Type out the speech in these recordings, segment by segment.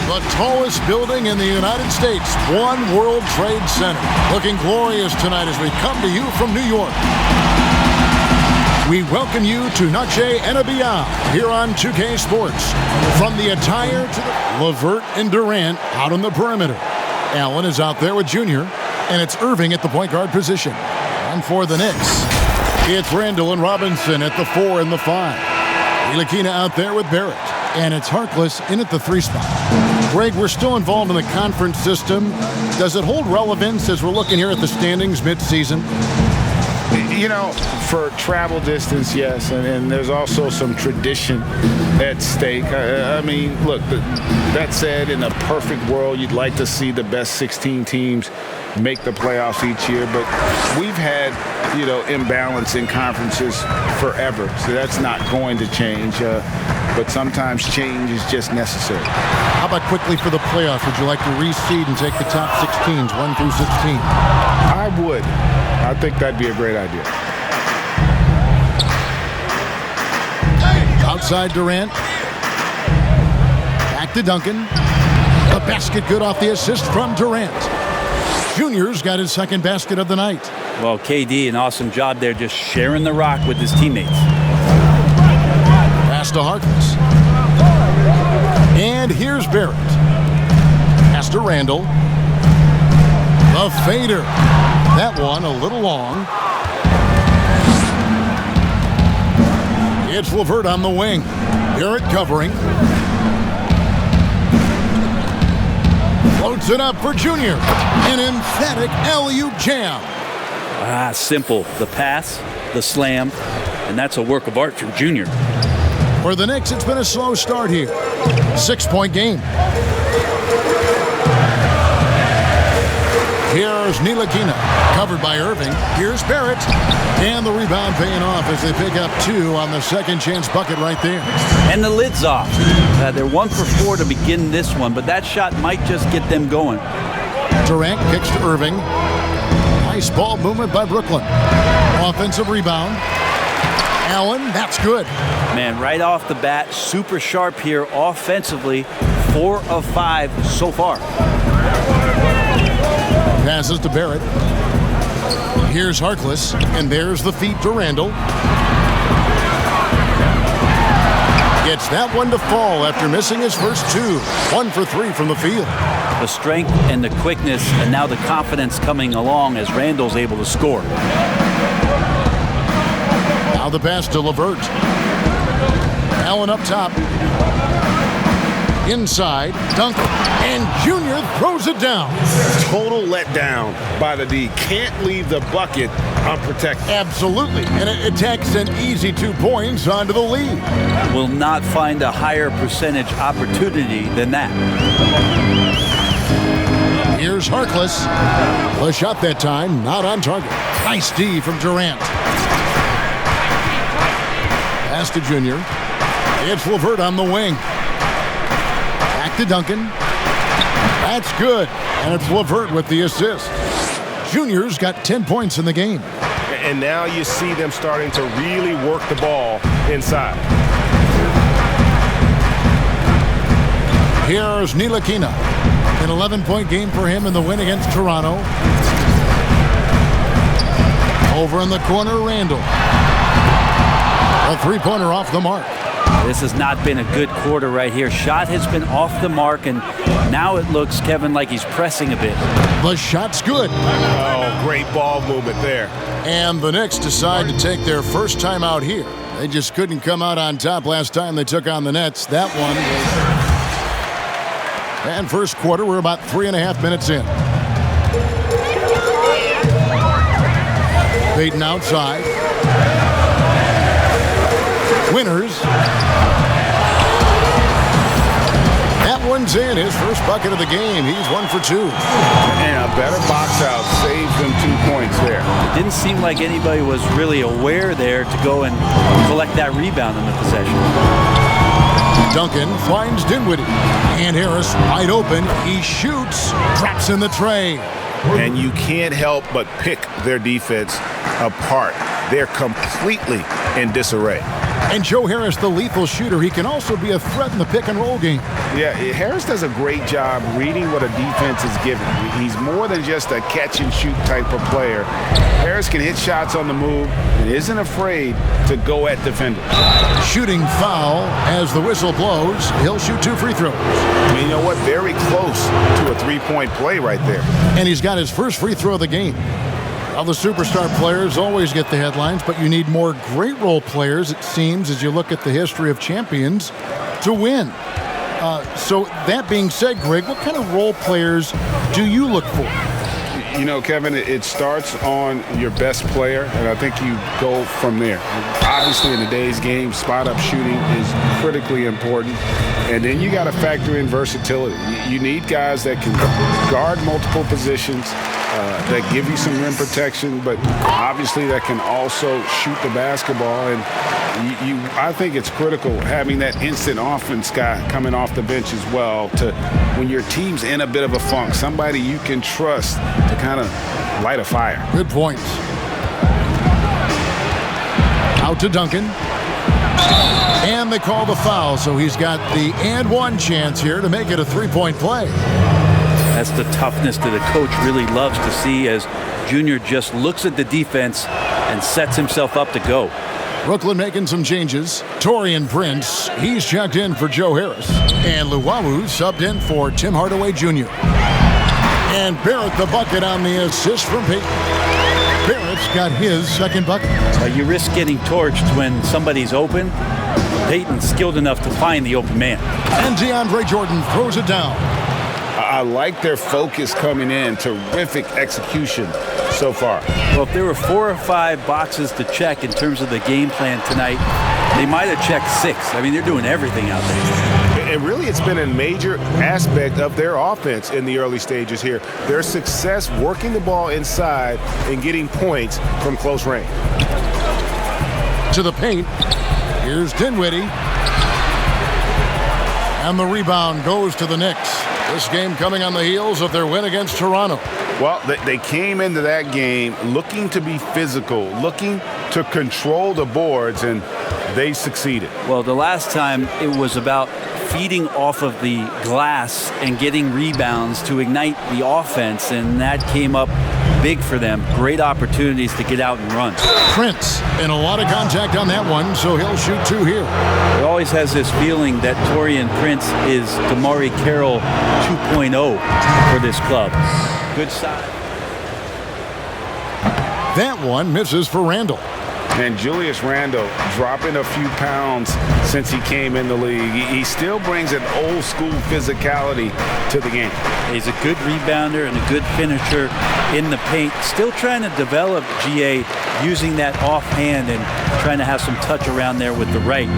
The tallest building in the United States, One World Trade Center. Looking glorious tonight as we come to you from New York. We welcome you to Noche NBA here on 2K Sports. From the attire to the LeVert and Durant out on the perimeter. Allen is out there with Junior, and it's Irving at the point guard position. And for the Knicks, it's Randall and Robinson at the 4 and the 5. Ntilikina out there with Barrett, and it's Harkless in at the 3 spot. Greg, we're still involved in the conference system. Does it hold relevance as we're looking here at the standings mid-season? You know, for travel distance, yes, and there's also some tradition at stake. I mean, look, that said, in a perfect world, you'd like to see the best 16 teams make the playoffs each year, but we've had, you know, imbalance in conferences forever, so that's not going to change. But sometimes change is just necessary. How about quickly for the playoffs? Would you like to reseed and take the top 6 teams, 1 through 16? I would. I think that'd be a great idea. Outside Durant. Back to Duncan. The basket good off the assist from Durant. Junior's got his second basket of the night. Well, KD, an awesome job there just sharing the rock with his teammates. Pass to Harkless. And here's Barrett. Pass to Randall. The fader. That one a little long. It's LeVert on the wing. Barrett covering. Floats it up for Junior. An emphatic alley-oop jam. Simple. The pass, the slam, and that's a work of art from Junior. For the Knicks, it's been a slow start here. 6-point game. Here's Ntilikina, covered by Irving. Here's Barrett. And the rebound paying off as they pick up 2 on the second chance bucket right there. And the lid's off. They're 1 for 4 to begin this one, but that shot might just get them going. Durant kicks to Irving. Nice ball movement by Brooklyn. Offensive rebound. Allen, that's good. Man, right off the bat, super sharp here offensively. 4 of 5 so far. Passes to Barrett. Here's Harkless, and there's the feed to Randall. Gets that one to fall after missing his first 2. 1 for 3 from the field. The strength and the quickness, and now the confidence coming along as Randall's able to score. Now the pass to LeVert. Allen up top. Inside, Duncan, and Junior throws it down. Total letdown by the D. Can't leave the bucket unprotected. Absolutely, and it takes an easy 2 points onto the lead. Will not find a higher percentage opportunity than that. Here's Harkless. The shot that time, not on target. Nice D from Durant. Pass to Junior. It's LeVert on the wing. Back to Duncan. That's good. And it's LeVert with the assist. Junior's got 10 points in the game. And now you see them starting to really work the ball inside. Here's Ntilikina. An 11-point game for him in the win against Toronto. Over in the corner, Randall. A 3-pointer off the mark. This has not been a good quarter right here. Shot has been off the mark, and now it looks, Kevin, like he's pressing a bit. The shot's good. Oh, great ball movement there. And the Knicks decide to take their first time out here. They just couldn't come out on top last time they took on the Nets. That one was... And first quarter, we're about 3.5 minutes in. Payton outside. Winners. That one's in. His first bucket of the game. He's 1 for 2. And a better box out saves them 2 points there. It didn't seem like anybody was really aware there to go and collect that rebound in the possession. Duncan finds Dinwiddie. And Harris wide open. He shoots. Drops in the tray. And you can't help but pick their defense apart. They're completely in disarray. And Joe Harris, the lethal shooter, he can also be a threat in the pick-and-roll game. Yeah, Harris does a great job reading what a defense is giving. He's more than just a catch-and-shoot type of player. Harris can hit shots on the move and isn't afraid to go at defenders. Shooting foul as the whistle blows. He'll shoot 2 free throws. I mean, you know what? Very close to a three-point play right there. And he's got his first free throw of the game. Well, the superstar players always get the headlines, but you need more great role players, it seems, as you look at the history of champions, to win. So that being said, Greg, what kind of role players do you look for? You know, Kevin, it starts on your best player, and I think you go from there. Obviously, in today's game, spot-up shooting is critically important, and then you got to factor in versatility. You need guys that can guard multiple positions, that give you some rim protection, but obviously that can also shoot the basketball. And I think it's critical having that instant offense guy coming off the bench as well, to when your team's in a bit of a funk, somebody you can trust to kind of light a fire. Good points. Out to Duncan. And they call the foul, so he's got the and one chance here to make it a three-point play. That's the toughness that a coach really loves to see, as Junior just looks at the defense and sets himself up to go. Brooklyn making some changes. Taurean Prince, he's checked in for Joe Harris. And Luwawu subbed in for Tim Hardaway Jr. And Barrett the bucket on the assist from Peyton. Barrett's got his second bucket. You risk getting torched when somebody's open. Peyton's skilled enough to find the open man. And DeAndre Jordan throws it down. I like their focus coming in. Terrific execution so far. Well, if there were 4 or 5 boxes to check in terms of the game plan tonight, they might have checked 6. I mean, they're doing everything out there. And really, it's been a major aspect of their offense in the early stages here. Their success working the ball inside and getting points from close range. To the paint. Here's Dinwiddie. And the rebound goes to the Knicks. This game coming on the heels of their win against Toronto. Well, they came into that game looking to be physical, looking to control the boards, and they succeeded. Well, the last time it was about feeding off of the glass and getting rebounds to ignite the offense, and that came up big for them. Great opportunities to get out and run. Prince, and a lot of contact on that one, so he'll shoot 2 here. It always has this feeling that Taurean Prince is Damari Carroll 2.0 for this club. Good side. That one misses for Randle. And Julius Randle dropping a few pounds since he came in the league. He still brings an old school physicality to the game. He's a good rebounder and a good finisher in the paint. Still trying to develop GA using that offhand and trying to have some touch around there with the right.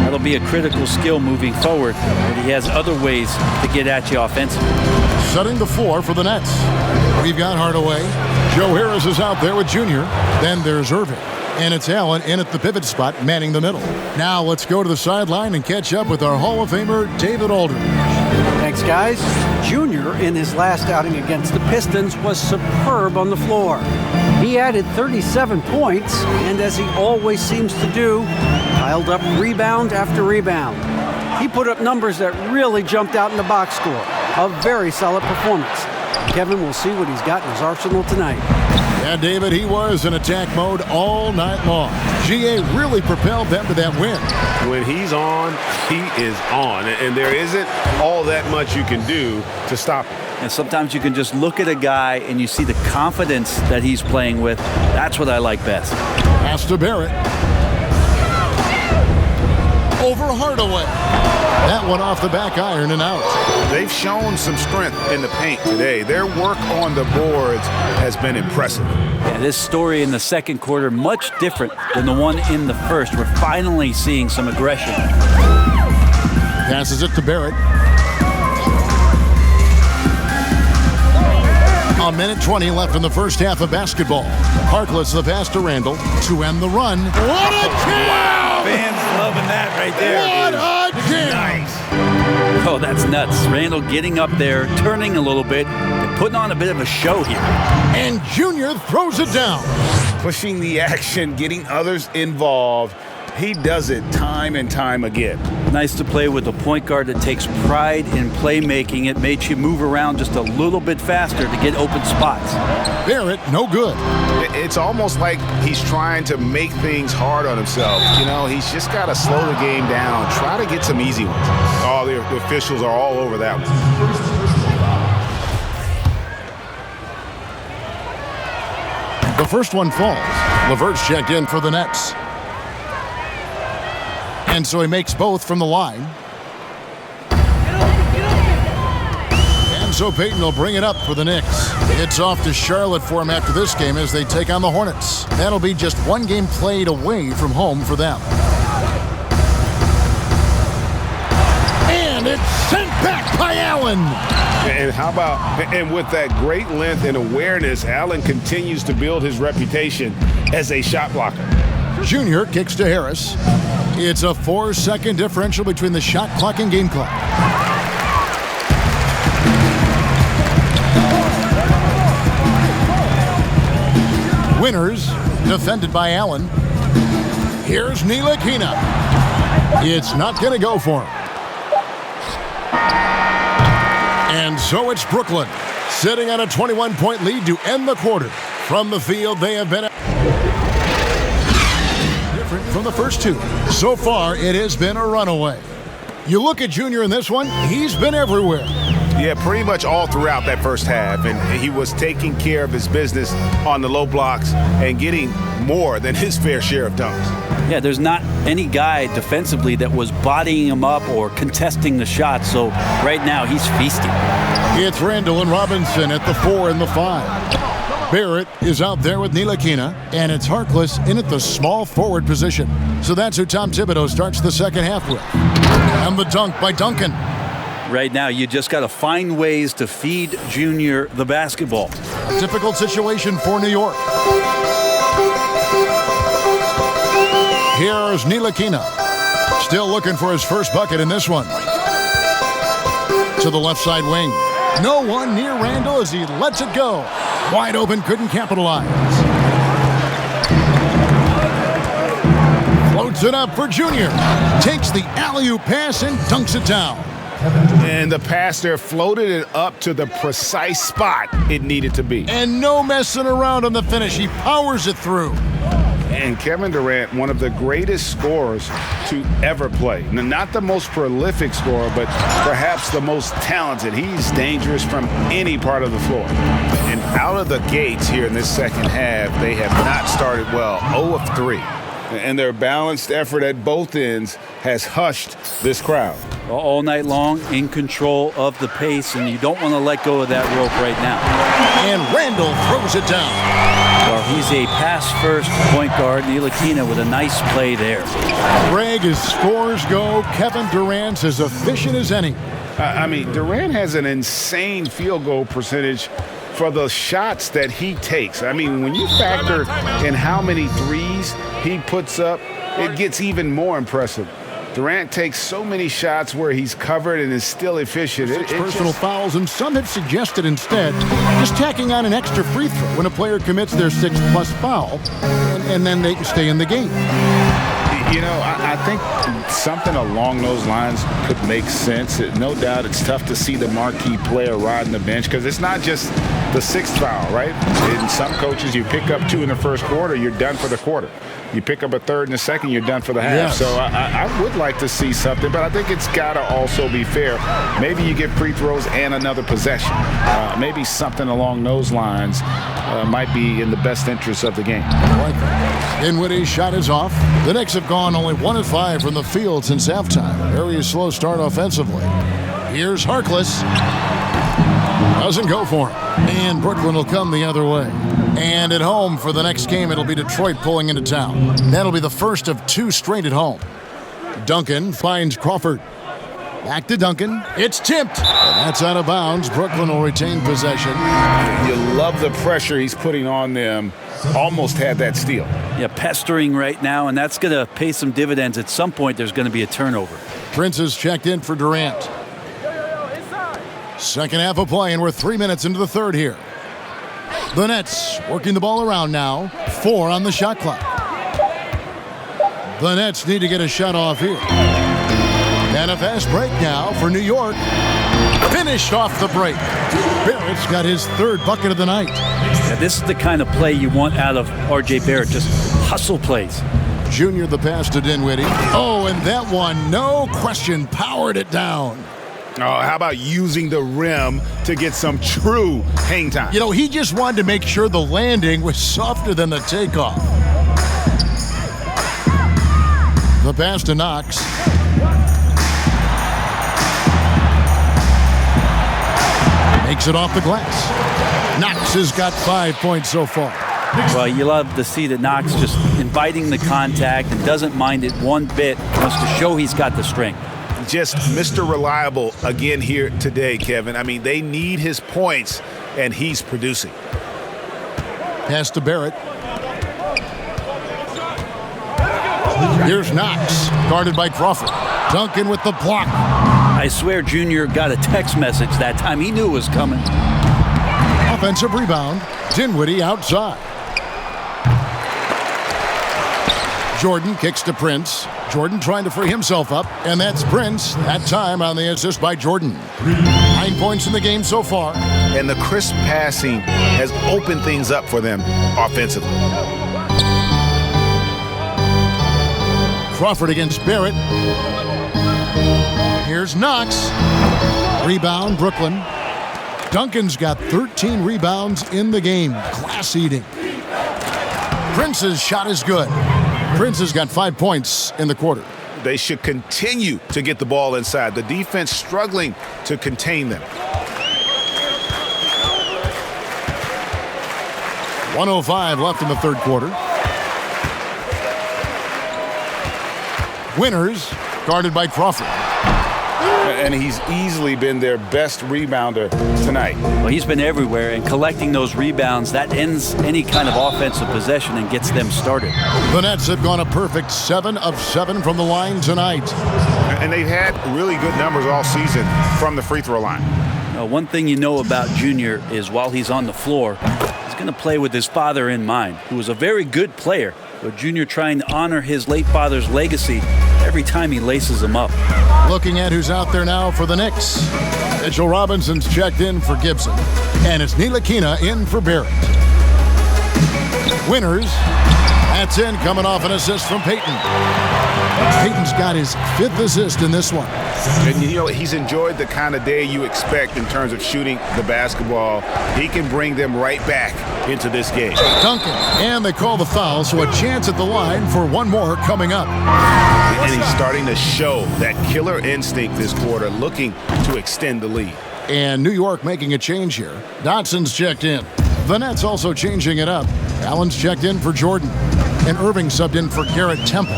That'll be a critical skill moving forward, but he has other ways to get at you offensively. Setting the floor for the Nets. We've got Hardaway. Joe Harris is out there with Junior. Then there's Irving. And it's Allen in at the pivot spot, manning the middle. Now let's go to the sideline and catch up with our Hall of Famer, David Aldridge. Thanks, guys. Junior, in his last outing against the Pistons, was superb on the floor. He added 37 points, and as he always seems to do, piled up rebound after rebound. He put up numbers that really jumped out in the box score. A very solid performance. Kevin will see what he's got in his arsenal tonight. Yeah, David, he was in attack mode all night long. GA really propelled them to that win. When he's on, he is on. And there isn't all that much you can do to stop him. And sometimes you can just look at a guy and you see the confidence that he's playing with. That's what I like best. Pass to Barrett. Over Hardaway. That one off the back iron and out. They've shown some strength in the paint today. Their work on the boards has been impressive. Yeah, this story in the second quarter, much different than the one in the first. We're finally seeing some aggression. Passes it to Barrett. A minute 20 left in the first half of basketball. Harkless the pass to Randle to end the run. What a jam! Fans loving that right there. What a jam! Nice. Oh, that's nuts. Randle getting up there, turning a little bit, and putting on a bit of a show here. And Junior throws it down. Pushing the action, getting others involved. He does it time and time again. Nice to play with a point guard that takes pride in playmaking. It makes you move around just a little bit faster to get open spots. Barrett, no good. It's almost like he's trying to make things hard on himself. You know, he's just got to slow the game down, try to get some easy ones. All the officials are all over that one. The first one falls. LeVert's checked in for the Nets. And so he makes both from the line. And so Payton will bring it up for the Knicks. It's off to Charlotte for him after this game as they take on the Hornets. That'll be just one game played away from home for them. And it's sent back by Allen. And how about, and with that great length and awareness, Allen continues to build his reputation as a shot blocker. Junior kicks to Harris. It's a 4-second differential between the shot clock and game clock. Winners, defended by Allen. Here's Ntilikina. It's not going to go for him. And so it's Brooklyn, sitting on a 21-point lead to end the quarter. From the field, they have been different from the first two. So far, it has been a runaway. You look at Junior in this one, he's been everywhere. Yeah, pretty much all throughout that first half. And he was taking care of his business on the low blocks and getting more than his fair share of dunks. Yeah, there's not any guy defensively that was bodying him up or contesting the shot. So right now he's feasting. It's Randall and Robinson at the 4 and the 5. Barrett is out there with Ntilikina, and it's Harkless in at the small forward position. So that's who Tom Thibodeau starts the second half with. And the dunk by Duncan. Right now, you just got to find ways to feed Junior the basketball. A difficult situation for New York. Here's Ntilikina. Still looking for his first bucket in this one. To the left side wing. No one near Randall as he lets it go. Wide open, couldn't capitalize. Floats it up for Junior. Takes the alley-oop pass and dunks it down. And the pass there floated it up to the precise spot it needed to be. And no messing around on the finish. He powers it through. And Kevin Durant, one of the greatest scorers to ever play. Not the most prolific scorer, but perhaps the most talented. He's dangerous from any part of the floor. And out of the gates here in this second half, they have not started well. 0 of 3. And their balanced effort at both ends has hushed this crowd. All night long, in control of the pace, and you don't want to let go of that rope right now. And Randall throws it down. Well, he's a pass-first point guard. Ntilikina with a nice play there. Greg, as scores go, Kevin Durant's as efficient as any. I mean, Durant has an insane field goal percentage for the shots that he takes. I mean, when you factor in how many threes he puts up, it gets even more impressive. Durant takes so many shots where he's covered and is still efficient. Personal fouls, and some have suggested instead just tacking on an extra free throw when a player commits their 6th+ foul, and then they can stay in the game. You know, I think something along those lines could make sense. No doubt it's tough to see the marquee player riding the bench because it's not just the 6th foul, right? In some coaches, you pick up 2 in the first quarter, you're done for the quarter. You pick up a 3rd in the second, you're done for the half. Yes. So I would like to see something, but I think it's got to also be fair. Maybe you get free throws and another possession. Maybe something along those lines might be in the best interest of the game. Dinwiddie's shot is off. The Knicks have gone only 1 of 5 from the field since halftime. Very slow start offensively. Here's Harkless. Doesn't go for him. And Brooklyn will come the other way. And at home for the next game, it'll be Detroit pulling into town. That'll be the first of 2 straight at home. Duncan finds Crawford. Back to Duncan. It's tipped. And that's out of bounds. Brooklyn will retain possession. You love the pressure he's putting on them. Almost had that steal. Yeah, pestering right now, and that's going to pay some dividends. At some point, there's going to be a turnover. Prince is checked in for Durant. Second half of play, and we're 3 minutes into the third here. The Nets working the ball around now. 4 on the shot clock. The Nets need to get a shot off here. And a fast break now for New York. Finished off the break. Barrett's got his third bucket of the night. Yeah, this is the kind of play you want out of R.J. Barrett, just hustle plays. Junior the pass to Dinwiddie. Oh, and that one, no question, powered it down. Oh, how about using the rim to get some true hang time? You know, he just wanted to make sure the landing was softer than the takeoff. The pass to Knox. Makes it off the glass. Knox has got 5 points so far. Well, you love to see that Knox just inviting the contact and doesn't mind it one bit. Wants to show he's got the strength. Just Mr. Reliable again here today, Kevin. I mean, they need his points, and he's producing. Pass to Barrett. Here's Knox, guarded by Crawford. Duncan with the block. I swear Junior got a text message that time. He knew it was coming. Offensive rebound. Dinwiddie outside. Jordan kicks to Prince. Jordan trying to free himself up, and that's Prince. That time on the assist by Jordan. 9 points in the game so far. And the crisp passing has opened things up for them offensively. Crawford against Barrett. Here's Knox. Rebound, Brooklyn. Duncan's got 13 rebounds in the game. Class eating. Prince's shot is good. Prince has got 5 points in the quarter. They should continue to get the ball inside. The defense struggling to contain them. 1:05 left in the third quarter. Winners guarded by Crawford. And he's easily been their best rebounder tonight. Well, he's been everywhere, and collecting those rebounds, that ends any kind of offensive possession and gets them started. The Nets have gone a perfect 7 of 7 from the line tonight. And they've had really good numbers all season from the free throw line. One thing you know about Junior is while he's on the floor, he's going to play with his father in mind, who was a very good player. But Junior trying to honor his late father's legacy every time he laces him up. Looking at who's out there now for the Knicks. Mitchell Robinson's checked in for Gibson. And it's Ntilikina in for Barrett. Winners. That's in, coming off an assist from Peyton. Peyton's got his 5th assist in this one. And you know, he's enjoyed the kind of day you expect in terms of shooting the basketball. He can bring them right back into this game. Duncan, and they call the foul, so a chance at the line for one more coming up. And he's starting to show that killer instinct this quarter, looking to extend the lead. And New York making a change here. Dotson's checked in. The Nets also changing it up. Allen's checked in for Jordan. And Irving subbed in for Garrett Temple.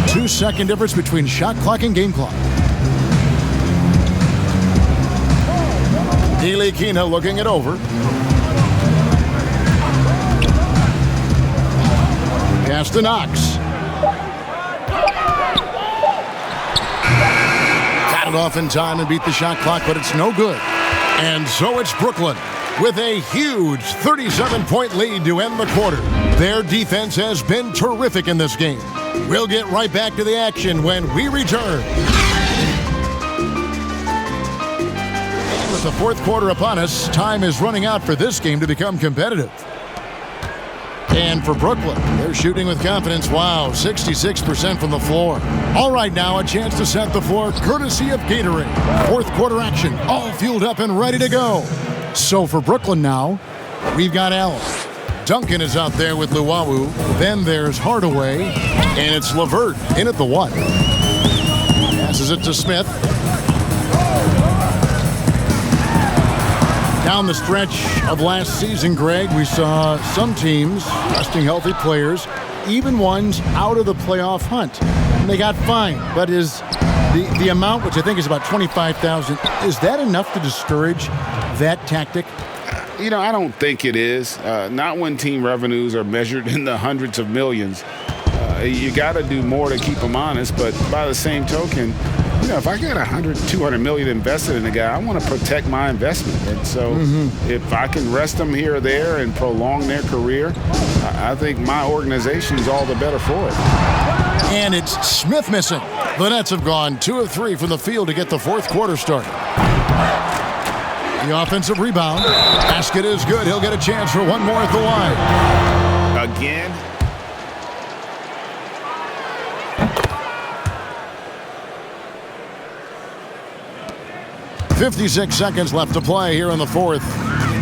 2-second difference between shot clock and game clock. Ntilikina looking it over. Pass to Knox. Got it off in time and beat the shot clock, but it's no good. And so it's Brooklyn with a huge 37-point lead to end the quarter. Their defense has been terrific in this game. We'll get right back to the action when we return. With the fourth quarter upon us, time is running out for this game to become competitive. And for Brooklyn, they're shooting with confidence. Wow, 66% from the floor. All right, now a chance to set the floor courtesy of Gatorade. Fourth quarter action, all fueled up and ready to go. So for Brooklyn now, we've got Allen. Duncan is out there with Luwawu. Then there's Hardaway. And it's LeVert in at the 1. Passes it to Smith. Down the stretch of last season, Greg, we saw some teams resting healthy players, even ones out of the playoff hunt. And they got fined. But is the amount, which I think is about $25,000, is that enough to discourage that tactic? You know, I don't think it is. Not when team revenues are measured in the hundreds of millions. You got to do more to keep them honest. But by the same token, you know, if I got $200 million invested in a guy, I want to protect my investment. And so if I can rest them here or there and prolong their career, I think my organization is all the better for it. And it's Smith missing. The Nets have gone 2 of 3 from the field to get the fourth quarter started. The offensive rebound. Basket is good. He'll get a chance for one more at the line. Again. 56 seconds left to play here in the fourth.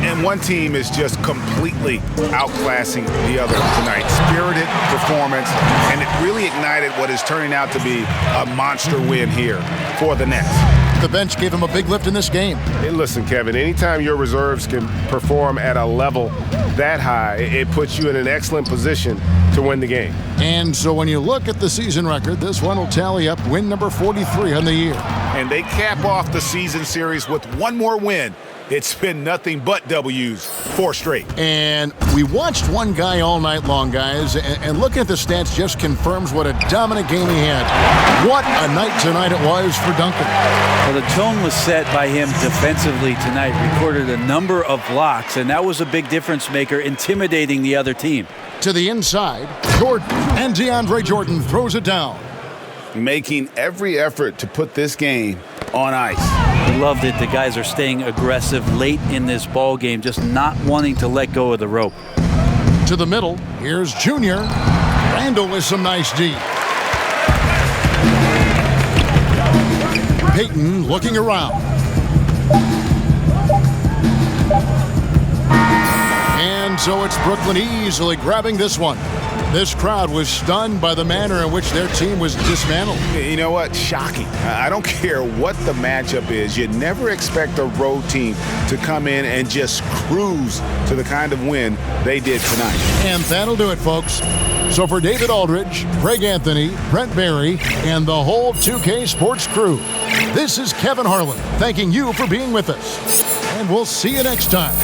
And one team is just completely outclassing the other tonight. Spirited performance, and it really ignited what is turning out to be a monster win here for the Nets. The bench gave him a big lift in this game. Hey, listen, Kevin, anytime your reserves can perform at a level that high, it puts you in an excellent position to win the game. And so when you look at the season record, this one will tally up win number 43 on the year. And they cap off the season series with one more win. It's been nothing but W's, 4 straight. And we watched one guy all night long, guys, and looking at the stats just confirms what a dominant game he had. What a night tonight it was for Duncan. Well, the tone was set by him defensively tonight. Recorded a number of blocks, and that was a big difference maker, intimidating the other team. To the inside, Jordan, and DeAndre Jordan throws it down. Making every effort to put this game on ice. Loved it. The guys are staying aggressive late in this ball game, just not wanting to let go of the rope. To the middle, here's Junior. Randall with some nice D. Payton looking around. And so it's Brooklyn easily grabbing this one. This crowd was stunned by the manner in which their team was dismantled. You know what? Shocking. I don't care what the matchup is. You never expect a road team to come in and just cruise to the kind of win they did tonight. And that'll do it, folks. So for David Aldridge, Greg Anthony, Brent Barry, and the whole 2K Sports crew, this is Kevin Harlan thanking you for being with us. And we'll see you next time.